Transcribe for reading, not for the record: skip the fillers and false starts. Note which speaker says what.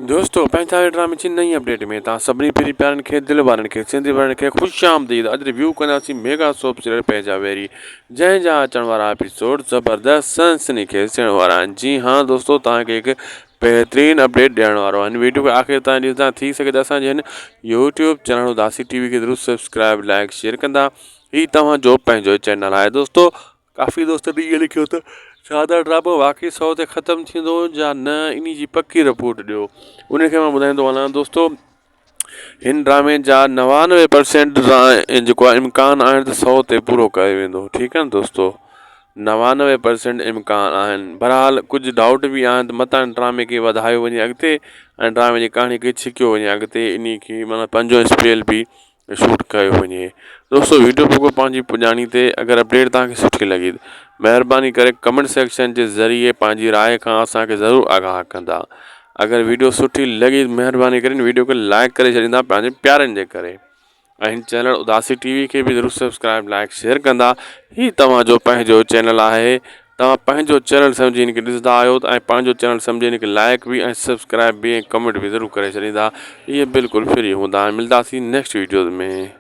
Speaker 1: दोस्तों पंहिंजा ड्रामे जी नई अपडेट में तव्हां सभिनी पहिरीं प्यारनि खे दिलि वारनि खे सिंधी वारनि खे ख़ुशि आमदीद। अॼु रिव्यू कंदासीं मेगा सोप सीरियल पंहिंजा वेरी, जंहिंजा अचण वारा एपिसोड ज़बरदस्त सनसनीखेज़ थियण वारा आहिनि। जी हाँ दोस्तों, तव्हांखे हिकु बहितरीन अपडेट ॾियण वारो आहे। वीडियो खे आख़िर ताईं ॾिसंदा, थी सघे त असांजे हिन यूट्यूब चैनल उदासी टीवी खे ज़रूरु सब्सक्राइब लाइक शेयर कंदा। ही तव्हांजो पंहिंजो चैनल आहे। दोस्तों काफ़ी दोस्तनि इहो लिखियो त शानदार ड्रामो वाक़ई 100 ते ख़त्म थींदो या न, इन जी पकी रिपोर्ट ॾियो। उनखे मां ॿुधाईंदो हलां। दोस्तों हिन ड्रामे जा 99% जेको आहे इम्कान आहिनि त 100 ते पूरो कयो वेंदो। ठीकु आहे न दोस्तों, 99% इम्कान आहिनि। बहरहाल कुझु डाउट बि आहिनि त मतां ड्रामे खे वधायो वञे अॻिते ऐं ड्रामे जी कहाणी खे छिकियो वञे अॻिते, इन खे माना पंजो स्पेल बि शूट कयो वञे। दोस्तों वीडियो पोइ पंहिंजी पुॼाणी ते अगरि अपडेट तव्हांखे सुठी लॻी महिरबानी करे कमेंट सेक्शन जे ज़रिए पंहिंजी राय खां असांखे ज़रूरु आगाह कंदा। अगरि वीडियो सुठी लॻी महिरबानी करे वीडियो खे लाइक करे छॾींदा पंहिंजे प्यारनि जे करे, ऐं हिन चैनल उदासी टीवी खे बि ज़रूरु सब्सक्राइब लाइक शेयर कंदा। ही तव्हांजो पंहिंजो चैनल आहे। तव्हां पंहिंजो चैनल सम्झी हिन खे ॾिसंदा आहियो ऐं पंहिंजो चैनल सम्झी हिन खे लाइक बि ऐं सब्सक्राइब बि ऐं कमेंट बि ज़रूरु करे छॾींदा। इहे बिल्कुलु फ्री हूंदा। मिलंदासीं नेक्स्ट वीडियो में।